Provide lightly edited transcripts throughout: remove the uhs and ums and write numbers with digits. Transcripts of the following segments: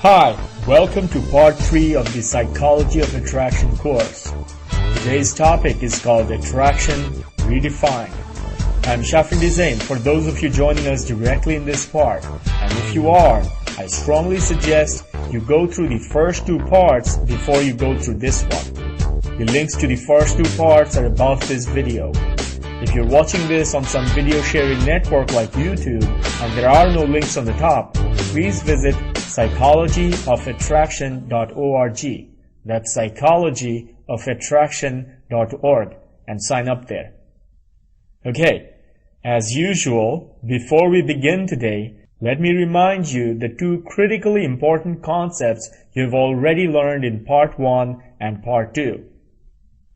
Hi, welcome to part 3 of the Psychology of Attraction course. Today's topic is called Attraction Redefined. I'm Shafin Desain for those of you joining us directly in this part. And if you are, I strongly suggest you go through the first 2 parts before you go through this one. The links to the first 2 parts are above this video. If you're watching this on some video sharing network like YouTube and there are no links on the top, please visit psychologyofattraction.org. That's psychologyofattraction.org and sign up there. Okay, as usual, before we begin today, let me remind you the 2 critically important concepts you've already learned in part 1 and part 2.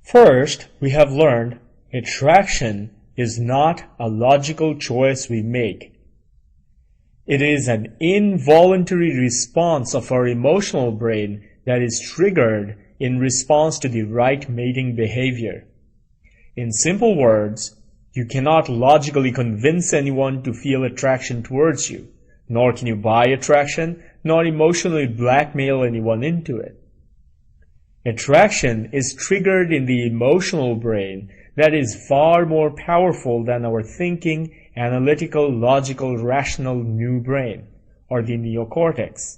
First, we have learned attraction is not a logical choice we make. It is an involuntary response of our emotional brain that is triggered in response to the right mating behavior. In simple words, you cannot logically convince anyone to feel attraction towards you, nor can you buy attraction, nor emotionally blackmail anyone into it. Attraction is triggered in the emotional brain that is far more powerful than our thinking, analytical, logical, rational new brain, or the neocortex.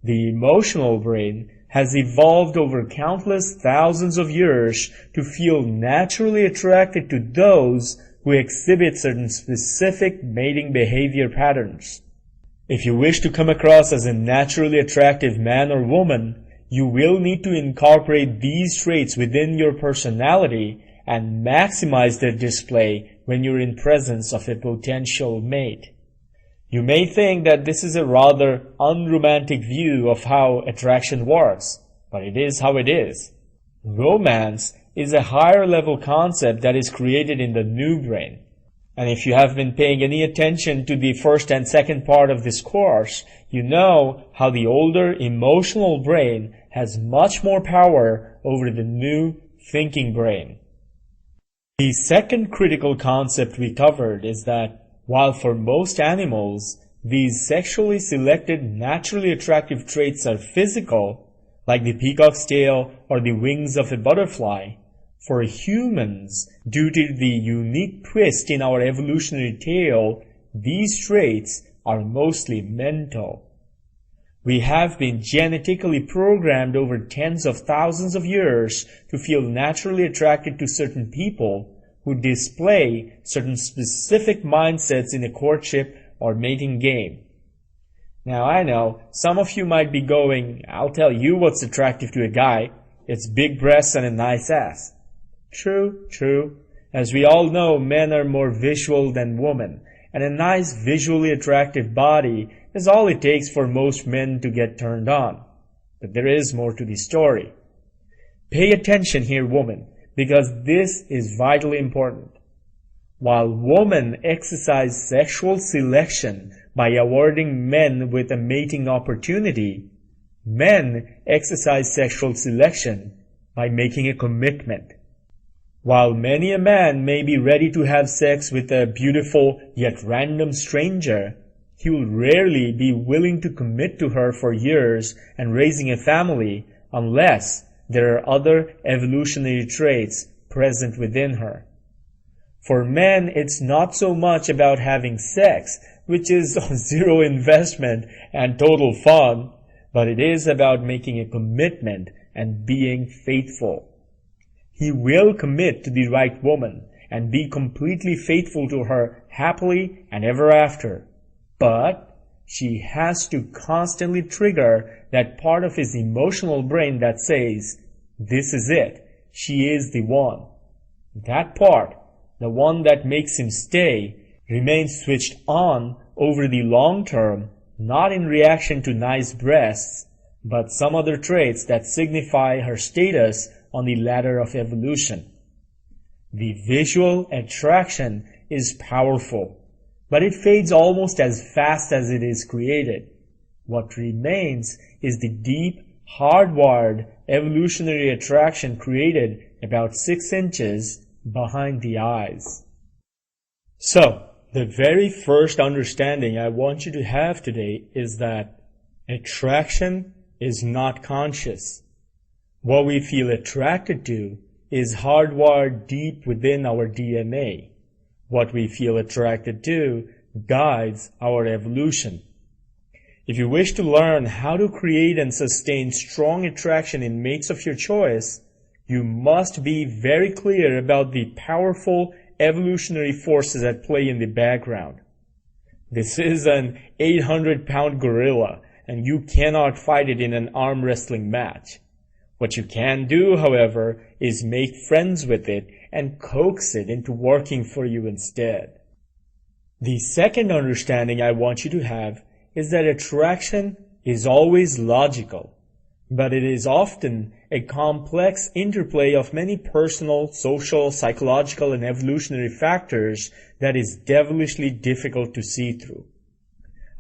The emotional brain has evolved over countless thousands of years to feel naturally attracted to those who exhibit certain specific mating behavior patterns. If you wish to come across as a naturally attractive man or woman, you will need to incorporate these traits within your personality and maximize their display when you're in presence of a potential mate. You may think that this is a rather unromantic view of how attraction works, but it is how it is. Romance is a higher level concept that is created in the new brain. And if you have been paying any attention to the first and second part of this course, you know how the older emotional brain has much more power over the new thinking brain. The second critical concept we covered is that while for most animals, these sexually selected naturally attractive traits are physical, like the peacock's tail or the wings of a butterfly, for humans, due to the unique twist in our evolutionary tale, these traits are mostly mental. We have been genetically programmed over tens of thousands of years to feel naturally attracted to certain people who display certain specific mindsets in a courtship or mating game. Now I know, some of you might be going, I'll tell you what's attractive to a guy. It's big breasts and a nice ass. True. As we all know, men are more visual than women, and a nice visually attractive body is all it takes for most men to get turned on. But there is more to the story. Pay attention here, woman, because this is vitally important. While women exercise sexual selection by awarding men with a mating opportunity, men exercise sexual selection by making a commitment. While many a man may be ready to have sex with a beautiful yet random stranger, he will rarely be willing to commit to her for years and raising a family unless there are other evolutionary traits present within her. For men, it's not so much about having sex, which is zero investment and total fun, but it is about making a commitment and being faithful. He will commit to the right woman and be completely faithful to her happily and ever after. But she has to constantly trigger that part of his emotional brain that says, this is it, she is the one. That part, the one that makes him stay, remains switched on over the long term, not in reaction to nice breasts, but some other traits that signify her status on the ladder of evolution. The visual attraction is powerful, but it fades almost as fast as it is created. What remains is the deep, hardwired evolutionary attraction created about 6 inches behind the eyes. So, the very first understanding I want you to have today is that Attraction is not conscious. What we feel attracted to is hardwired deep within our DNA. What we feel attracted to guides our evolution. If you wish to learn how to create and sustain strong attraction in mates of your choice, you must be very clear about the powerful evolutionary forces at play in the background. This is an 800-pound gorilla, and you cannot fight it in an arm wrestling match. What you can do, however, is make friends with it and coax it into working for you instead. The second understanding I want you to have is that attraction is always logical, but it is often a complex interplay of many personal, social, psychological, and evolutionary factors that is devilishly difficult to see through.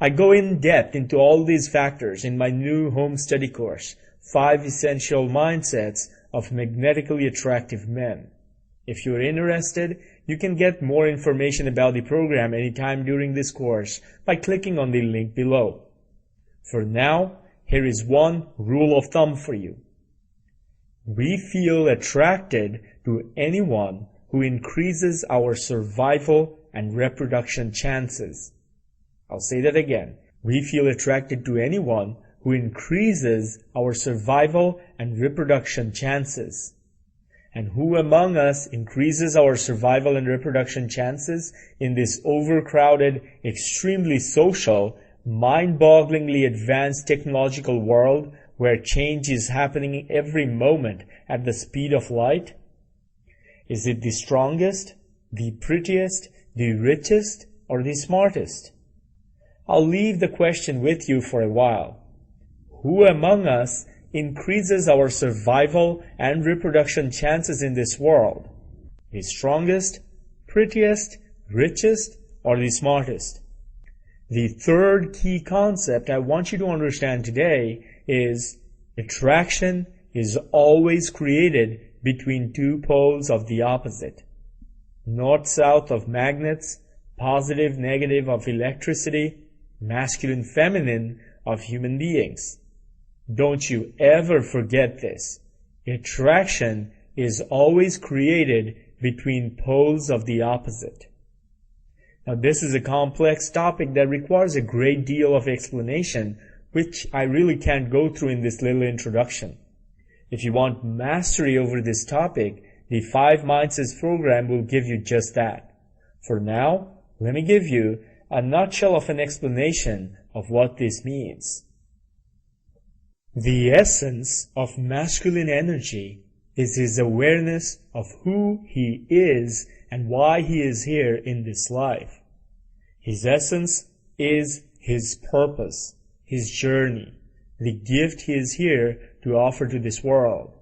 I go in depth into all these factors in my new home study course, 5 Essential Mindsets of Magnetically Attractive Men. If you're interested, you can get more information about the program anytime during this course by clicking on the link below. For now, here is one rule of thumb for you. We feel attracted to anyone who increases our survival and reproduction chances. I'll say that again. We feel attracted to anyone who increases our survival and reproduction chances. And who among us increases our survival and reproduction chances in this overcrowded, extremely social, mind-bogglingly advanced technological world where change is happening every moment at the speed of light? Is it the strongest, the prettiest, the richest, or the smartest? I'll leave the question with you for a while. Who among us increases our survival and reproduction chances in this world? The strongest, prettiest, richest, or the smartest? The third key concept I want you to understand today is attraction is always created between two poles of the opposite. North-south of magnets, positive, negative of electricity, masculine, feminine of human beings. Don't you ever forget this. Attraction is always created between poles of the opposite. Now, this is a complex topic that requires a great deal of explanation, which I really can't go through in this little introduction. If you want mastery over this topic, the 5 Mindsets program will give you just that. For now, let me give you a nutshell of an explanation of what this means. The essence of masculine energy is his awareness of who he is and why he is here in this life. His essence is his purpose, his journey, the gift he is here to offer to this world.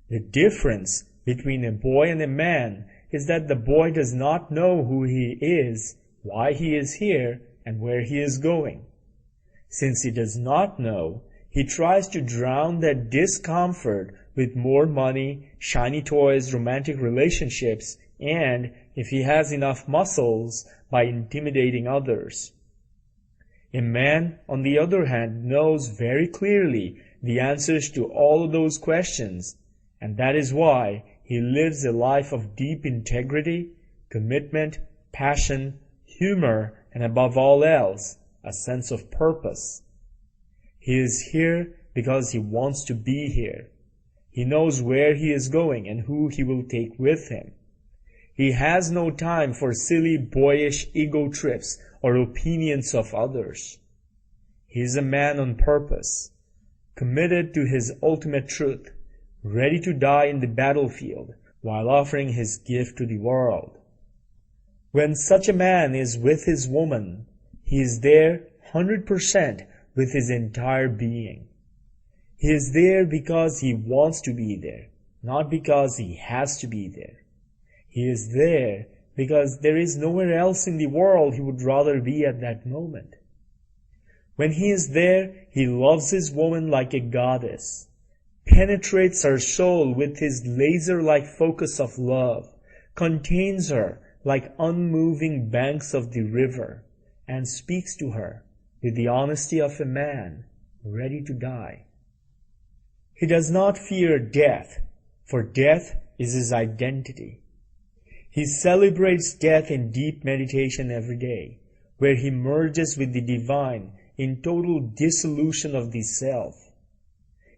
The difference between a boy and a man is that the boy does not know who he is, why he is here, and where he is going. Since he does not know, he tries to drown that discomfort with more money, shiny toys, romantic relationships, and, if he has enough muscles, by intimidating others. A man, on the other hand, knows very clearly the answers to all of those questions, and that is why he lives a life of deep integrity, commitment, passion, humor, and above all else, a sense of purpose. He is here because he wants to be here. He knows where he is going and who he will take with him. He has no time for silly, boyish ego trips or opinions of others. He is a man on purpose, committed to his ultimate truth, ready to die in the battlefield while offering his gift to the world. When such a man is with his woman, he is there 100% with his entire being. He is there because he wants to be there, not because he has to be there. He is there because there is nowhere else in the world he would rather be at that moment. When he is there, he loves his woman like a goddess, penetrates her soul with his laser-like focus of love, contains her like unmoving banks of the river, and speaks to her, with the honesty of a man ready to die. He does not fear death, for death is his identity. He celebrates death in deep meditation every day, where he merges with the divine in total dissolution of the self.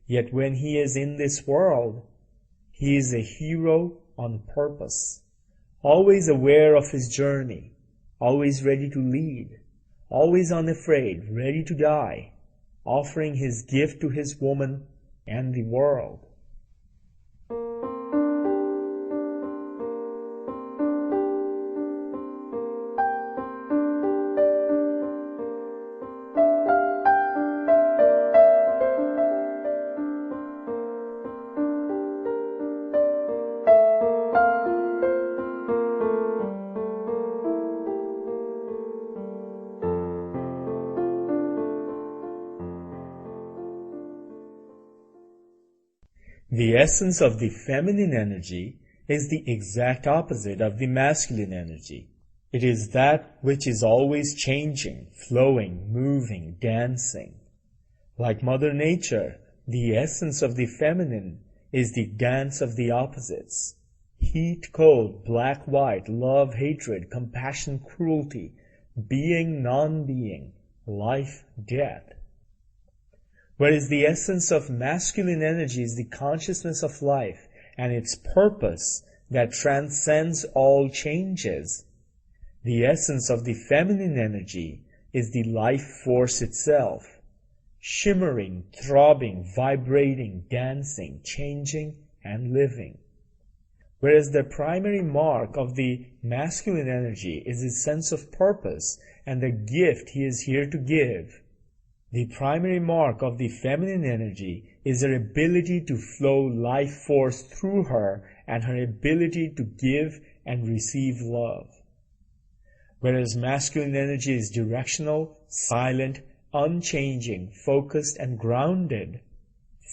Yet when he is in this world, he is a hero on purpose, always aware of his journey, always ready to lead, always unafraid, ready to die, offering his gift to his woman and the world. The essence of the feminine energy is the exact opposite of the masculine energy. It is that which is always changing, flowing, moving, dancing. Like Mother Nature, the essence of the feminine is the dance of the opposites. Heat, cold, black, white, love, hatred, compassion, cruelty, being, non-being, life, death. Whereas the essence of masculine energy is the consciousness of life and its purpose that transcends all changes. The essence of the feminine energy is the life force itself, shimmering, throbbing, vibrating, dancing, changing, and living. Whereas the primary mark of the masculine energy is his sense of purpose and the gift he is here to give. The primary mark of the feminine energy is her ability to flow life force through her and her ability to give and receive love. Whereas masculine energy is directional, silent, unchanging, focused, and grounded,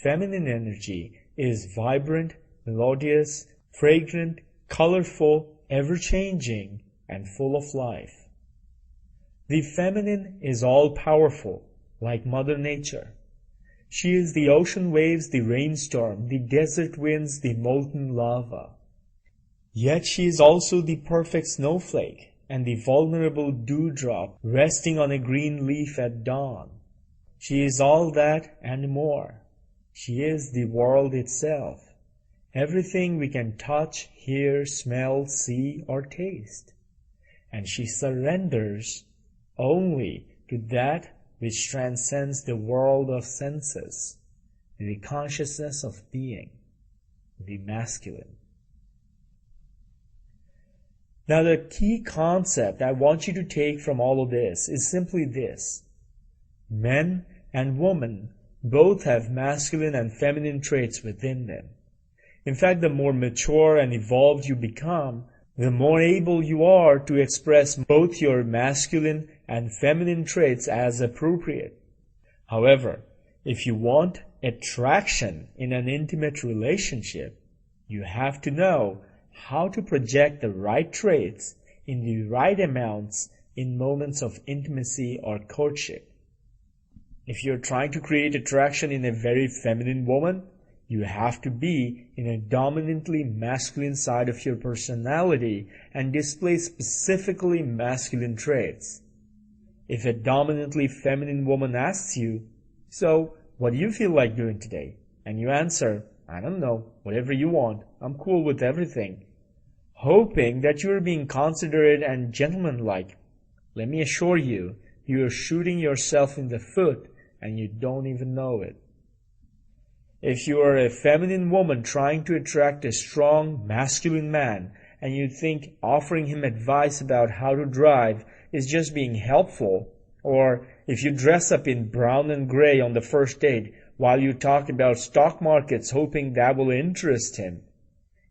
feminine energy is vibrant, melodious, fragrant, colorful, ever-changing, and full of life. The feminine is all-powerful, like Mother Nature. She is the ocean waves, the rainstorm, the desert winds, the molten lava. Yet she is also the perfect snowflake and the vulnerable dewdrop resting on a green leaf at dawn. She is all that and more. She is the world itself, everything we can touch, hear, smell, see, or taste. And she surrenders only to that which transcends the world of senses, the consciousness of being, the masculine. Now the key concept I want you to take from all of this is simply this. Men and women both have masculine and feminine traits within them. In fact, the more mature and evolved you become, the more able you are to express both your masculine and feminine traits as appropriate. However, if you want attraction in an intimate relationship, you have to know how to project the right traits in the right amounts in moments of intimacy or courtship. If you're trying to create attraction in a very feminine woman, you have to be in a dominantly masculine side of your personality and display specifically masculine traits. If a dominantly feminine woman asks you, "So, what do you feel like doing today?" and you answer, "I don't know, whatever you want, I'm cool with everything," hoping that you're being considerate and gentlemanlike, let me assure you, you're shooting yourself in the foot and you don't even know it. If you are a feminine woman trying to attract a strong masculine man and you think offering him advice about how to drive is just being helpful, or if you dress up in brown and gray on the first date while you talk about stock markets hoping that will interest him,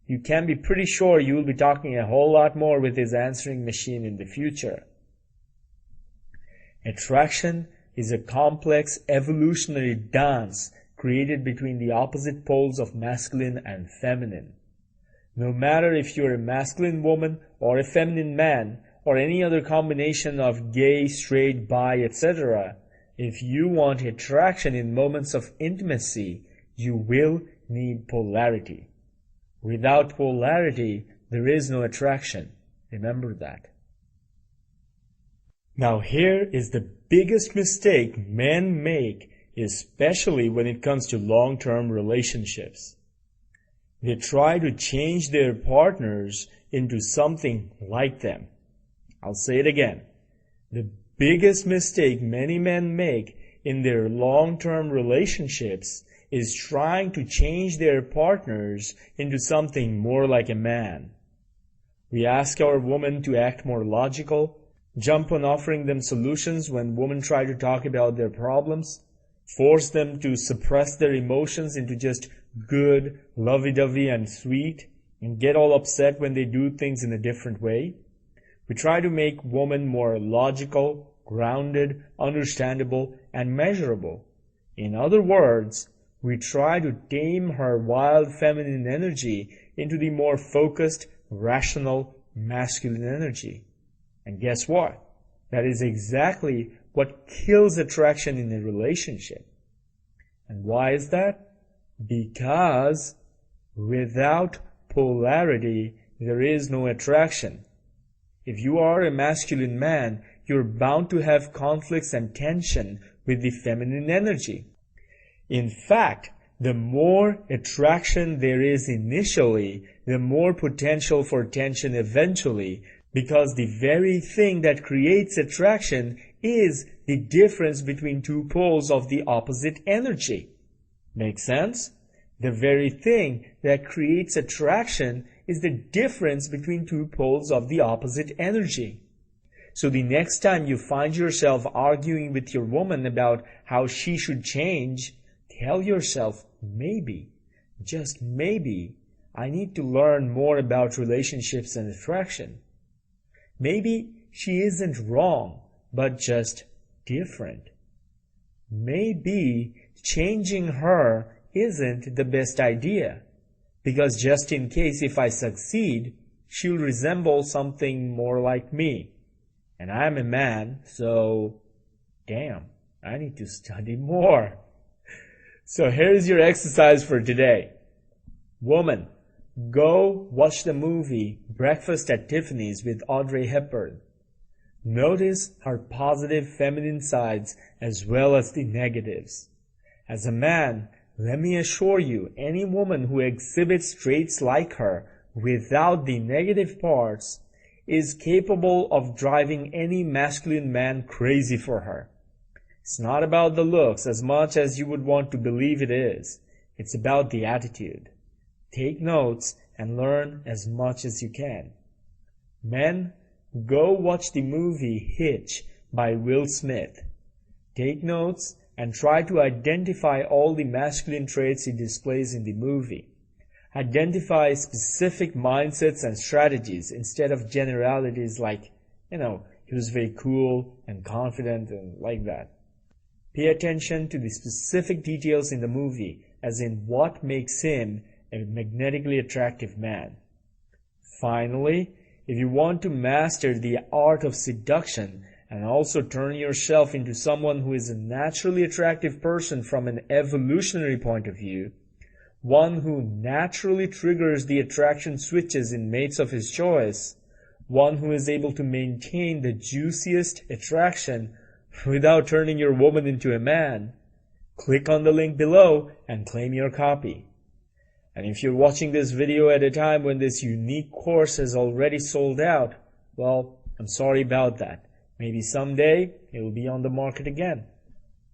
you can be pretty sure you will be talking a whole lot more with his answering machine in the future. Attraction is a complex evolutionary dance created between the opposite poles of masculine and feminine. No matter if you're a masculine woman or a feminine man or any other combination of gay, straight, bi, etc., If you want attraction in moments of intimacy, you will need polarity. Without polarity, there is no attraction. Remember that. Now here is the biggest mistake men make, especially when it comes to long-term relationships. They try to change their partners into something like them. I'll say it again. The biggest mistake many men make in their long-term relationships is trying to change their partners into something more like a man. We ask our women to act more logical, jump on offering them solutions when women try to talk about their problems, force them to suppress their emotions into just good, lovey-dovey and sweet, and get all upset when they do things in a different way. We try to make women more logical, grounded, understandable, and measurable. In other words, we try to tame her wild feminine energy into the more focused, rational, masculine energy. And guess what? That is exactly what kills attraction in a relationship. And why is that? Because without polarity, there is no attraction. If you are a masculine man, you're bound to have conflicts and tension with the feminine energy. In fact, the more attraction there is initially, the more potential for tension eventually, because the very thing that creates attraction is the difference between two poles of the opposite energy. Make sense? The very thing that creates attraction is the difference between two poles of the opposite energy. So the next time you find yourself arguing with your woman about how she should change, tell yourself, maybe, just maybe, I need to learn more about relationships and attraction. Maybe she isn't wrong, but just different. Maybe changing her isn't the best idea, because just in case if I succeed, she'll resemble something more like me. And I'm a man, so damn, I need to study more. So here's your exercise for today. Woman, go watch the movie Breakfast at Tiffany's with Audrey Hepburn. Notice her positive feminine sides as well as the negatives. As a man, let me assure you, any woman who exhibits traits like her without the negative parts is capable of driving any masculine man crazy for her. It's not about the looks as much as you would want to believe it is. It's about the attitude. Take notes and learn as much as you can. Men, go watch the movie Hitch by Will Smith. Take notes and try to identify all the masculine traits he displays in the movie. Identify specific mindsets and strategies instead of generalities like, he was very cool and confident and like that. Pay attention to the specific details in the movie, as in what makes him a magnetically attractive man. Finally, if you want to master the art of seduction and also turn yourself into someone who is a naturally attractive person from an evolutionary point of view, one who naturally triggers the attraction switches in mates of his choice, one who is able to maintain the juiciest attraction without turning your woman into a man, click on the link below and claim your copy. And if you're watching this video at a time when this unique course is already sold out, well, I'm sorry about that. Maybe someday it will be on the market again.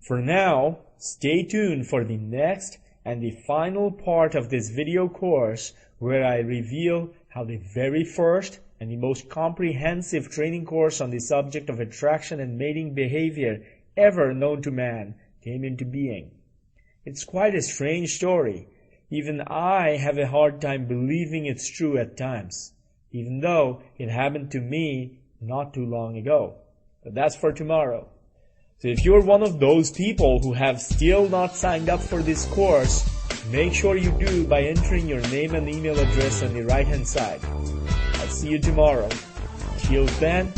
For now, stay tuned for the next and the final part of this video course where I reveal how the very first and the most comprehensive training course on the subject of attraction and mating behavior ever known to man came into being. It's quite a strange story. Even I have a hard time believing it's true at times, even though it happened to me not too long ago. But that's for tomorrow. So if you're one of those people who have still not signed up for this course, make sure you do by entering your name and email address on the right-hand side. I'll see you tomorrow. Till then,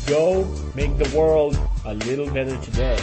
go make the world a little better today.